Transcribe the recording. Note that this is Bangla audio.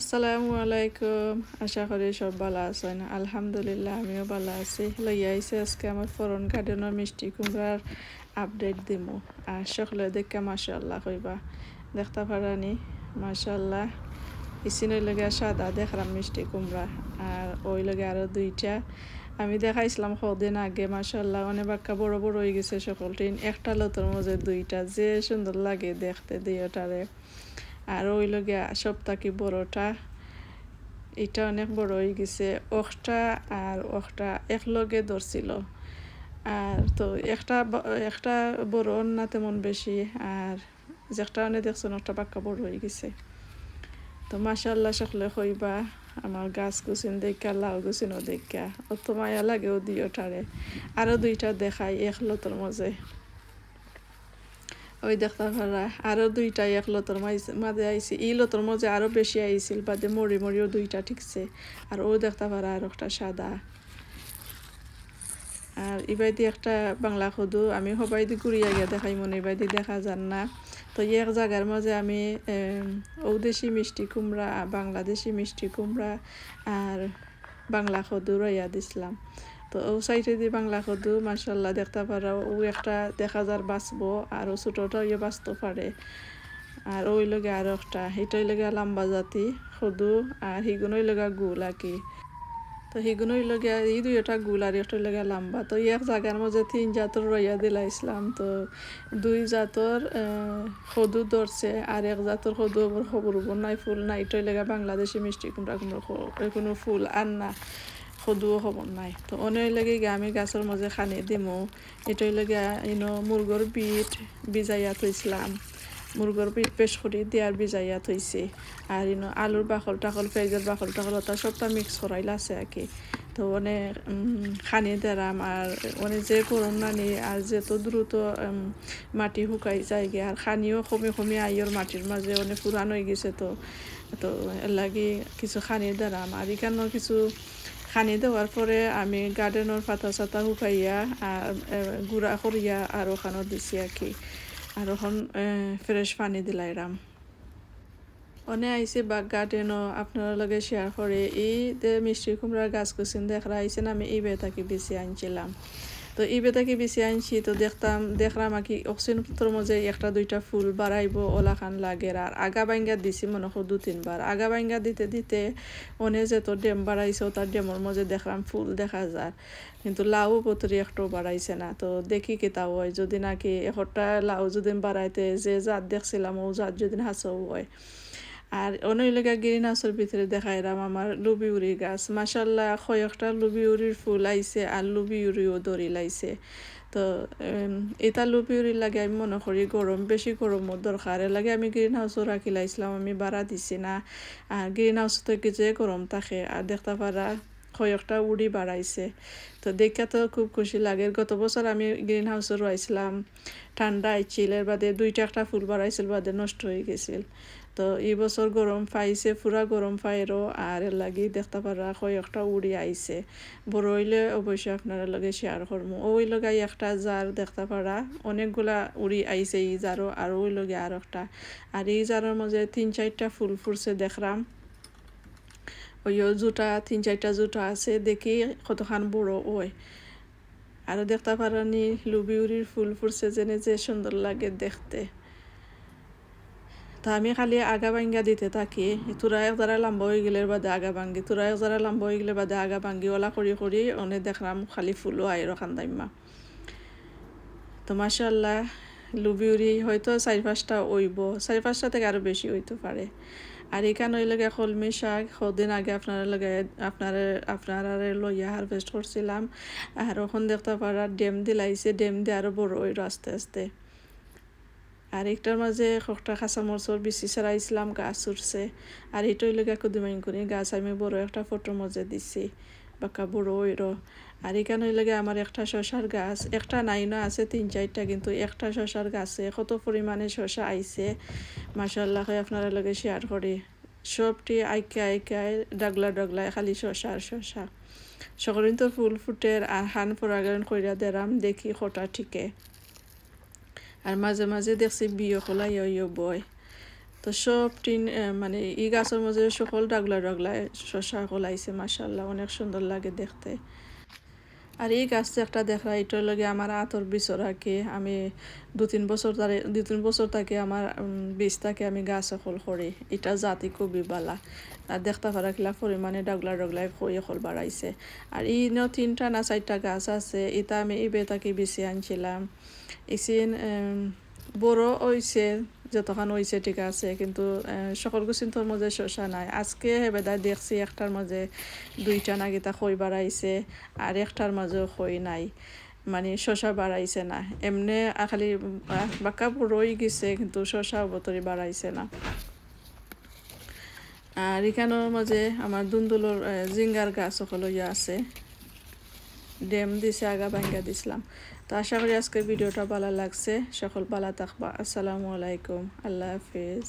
আসসালামু আলাইকুম। আশা করি সব ভালো আছেন। আলহামদুলিল্লাহ আমিও ভালো আছি। লইয়া আইছি আজকে আমার ফরন গার্ডেনের মিষ্টি কুমড়ার আপডেট দিমু। আর সকলে দেখে মাশাআল্লাহ কইবা। দেখতে পারানি মাশাআল্লাহ। ইসিন ওই লগে সাদা দেখলাম মিষ্টি কুমড়া আর ওই লগে আরো দুইটা আমি দেখাইছিলাম কদিন আগে মাশাআল্লাহ অনেক বাক্কা বড় বড় হয়ে গেছে সকলটি একটা লতার মধ্যে দুইটা যে সুন্দর লাগে দেখতে দিয়েটারে। আর ওই লগে সবথেকে বড়টা এটা অনেক বড় হয়ে গেছে ওখটা আর ওখটা একলগে ধরছিল আর তো একটা বড় না তেমন বেশি আর যেটা অনেক দেখছেন একটা পাক্কা বড় হয়ে গেছে। তো মাশাআল্লাহ সকলে কইবা আমার গাছ গুছিন দেখা লাউ গুছিনও দেখা অত মায়া লাগেও দিওটারে। আরো দুইটা দেখাই এক লতার মাঝে ওই দেখতে পারা আরো দুইটা এক লতর মাঝে আইছে ই লতর মাঝে আরো বেশি আইছিল বাদে মরিও দুইটা ঠিকছে আর ও দেখতে পারা আর একটা সাদা আর ইবাইদি একটা বাংলা খদু আমি সবাইদি ঘুরিয়া গিয়া দেখাই মনে ইবাইদি দেখা যান না। তো এক জায়গার মাঝে আমি ঔদেশি মিষ্টি কুমড়া বাংলাদেশি মিষ্টি কুমড়া আর বাংলা খদু রইয়া দিছিলাম। তো ও সাইডে দিয়ে বাংলা খদু মাশাআল্লাহ দেখতে পারা ও একটা দেখা যার বাঁচবো আর ও ছোটটা ইয়ে বাঁচতে পারে আর ওই লগে আর একটা এটাই লগে লম্বা জাতি খদু আর হিগুনোই লগা গুল আর কি। তো হিগুনোই লগে এই দুইটা গুল আর একটা লগে লম্বা তো এক জায়গার মধ্যে তিন জাতর রইয়া দিলাইছিলাম। তো দুই জাতর খদু ধরছে আর এক জাতর খদু খবর নাই ফুল নাই এটাই লেগা বাংলাদেশি মিষ্টি কুমড়া কোনো ফুল আর না খদুও খবর নাই। তো অনেক লাগে আমি গাছের মাঝে খানি দিমু এটাই লাগে মুরগর বিট ভিজাইয়া থইছিলাম মুরগর পিঠ পেশ করি দিয়ার ভিজাইয়া থইছে আর আলুর বাকল টাকল পেঁয়াজের বাকল টাকল ওটা সবটা মিক্স করাইলা আছে আর কি। তো অনেক খানি দেরাম আর অনেক যে গরম নানি আর যেত দ্রুত মাটি শুকাই যায় গে আর খানিও কমে আইয়র মাটির মাঝে অনেক পুরান হয়ে গেছে। তো তো এর লাগে কিছু খানি দেরাম আর এখানেও কিছু খানি দেওয়ার পরে আমি গার্ডেনের পাতা চাতা শুকাইয়া আর গুঁড়া করিয়া আর ওখানে দিছি আর কি। আর এখন ফ্রেশ পানি দিলাইরাম অনেক আইসে বাগ গার্ডেনও আপনারা লগে শেয়ার করে এই মিষ্টি কুমড়ার গাছ কুচিন দেখা আইসেন আমি এই বেতাকে বেশি আনছিলাম। তো এই বেতাকে বেশি আনছি তো দেখলাম আর কি অক্সিজেন মধ্যে একটা দুইটা ফুল বাড়াইবো ওলা খান লাগে আর আগা বাইঙ্গা দিছি মনে হয় 2-3 বার আগা বাইঙ্গা দিতে দিতে অনেক যে তো ডেম বাড়াইছে তার ডেমর মধ্যে দেখলাম ফুল দেখা যায় কিন্তু লাউ পতরি একটাও বাড়াইছে না। তো দেখি কি তা হয় যদি নাকি একটা লাউ যদি বাড়াইতে যে জাত দেখছিলাম ও জাত যদি হাসও হয়। আর অনেক লেগা গ্রিন হাউসের ভিতরে দেখাইলাম আমার লুবিউরি গাছ মাশাআল্লাহ কয়েকটা লুবিউরির ফুল আইছে আর লুবিউরিও দড়ি লাইছে। তো এটা লুবিউরি লাগে আমি মনে করি বেশি গরমও দরকার এর লাগে আমি গ্রিন হাউসও রাখি লাইছিলাম আমি বাড়া দিছি না আর গ্রিন হাউস থেকে যে গরম থাকে আর দেখতে পারা কয়েকটা উড়ি বাড়াইছে। তো দেখে তো খুব খুশি লাগে গত বছর আমি গ্রিন হাউসে রয়েছিলাম ঠান্ডা আইছিল এর বাদে দুইটা একটা ফুল বাড়াইছিল বাদে নষ্ট হয়ে গেছিল। তো এই বছর গরম পাইছে পুরা গরম পাইরও আর এর লাগি দেখতে পারা কয়েকটা উড়ি আইছে বড় হইলে অবশ্যই আপনারা লগে শেয়ার করবো ওই লগাই একটা জার দেখতে পারা অনেকগুলা উড়ি আইছে এই জারও আর ওই লগে আর একটা আর এই জারের মধ্যে 3-4টা ফুল ফুটছে দেখলাম ওই জুটা 3-4টা জুটা আছে দেখি কতখান বড় ওই আর দেখতে পারানি লুবিউরির ফুল ফুটছে জেনে যে সুন্দর লাগে দেখতে। তা আমি খালি আগা ভাঙ্গা দিতে থাকি তোরা এক যারা লম্বা হয়ে গেলে বাদে আগা ভাঙ্গি তোরা এক যারা লম্বা হয়ে গেলে বাদে আগা ভাঙ্গি ওলা করি অনেক দেখলাম খালি ফুলও আইরো খান্দাইমা। তো মাশাআল্লাহ লুবিউরি হয়তো 4-5টা হইব 4-5টা থেকে আরও বেশি হইতে পারে। আর এখানে ওই লগে কলমি শাক কদিন আগে আপনারা লইয়া হারভেস্ট করছিলাম আর ওখান দেখতে পারা ডেম দিলাইছে ডেম দিয়ে আরও বড় হইল আস্তে আস্তে। আর একটার মাঝে একটা কাঁচামরচর বিচি ছাড়াইছিলাম গাছ উঠছে আর এটাই লেগে কুদিমাইন করি গাছ আমি বড় একটা ফটোর মধ্যে দিছি বাক্কা বড় ওইরো। আর এখানে লেগে আমার একটা শশার গাছ একটা নাই না আছে 3-4টা কিন্তু একটা শশার গাছে কত পরিমাণে শশা আইছে মাশাআল্লাহ আপনারা লগে শেয়ার করি সবটি আইকায় ডাগলায় খালি শশা আর শশা সকলেই তো ফুল ফুটের আর হান পরাগায়ন কইরা দেরাম দেখি খোটা ঠিকে আর মাঝে মাঝে দেখছি বিয়ে খোলাই বয়। তো সব টিন মানে এই গাছের মাঝে সকল ডাগলা ডাগলায় শশা কলাইছে মাশাআল্লাহ, অনেক সুন্দর লাগে দেখতে। আর এই গাছটা একটা দেখা এটার লগে আমার আতর বিচরাকে আমি 2-3 বছর থাকে আমার বীজ থাকে আমি গাছ সকল করি, এটা জাতি খুবই বালা। আর দেখতে পারা কিলা পরিমাণে ডাগলা ডাগলায় খড়ি সকল বাড়াইছে। আর ই 3টা না 4টা গাছ আছে, এটা আমি ইবে তাকে বেছে আনছিলাম। ইসিন বড় হইছে, যতক্ষণ হইছে ঠিক আছে, কিন্তু সকল গুছিন্তর মাঝে শশা নাই। আজকে বেদায় দেখছি একটার মাঝে 2টা না গীতা খই বাড়াইছে, আর একটার মাঝেও খই নাই, মানে শশা বাড়াইছে না। এমনি খালি বাঁকা রই গেছে, কিন্তু শশা অবতরি বাড়াইছে না। আর এখানের মাঝে আমার দুন্দুলোর জিঙ্গার গাছ সকল ইয়া আছে, ডেম দিছে, আগা ভাঙ্গা দিছিলাম। তো আশা করি আজকের ভিডিওটা ভালো লাগছে, সকল ভালো থাকবা। আসসালামু আলাইকুম, আল্লাহ হাফিজ।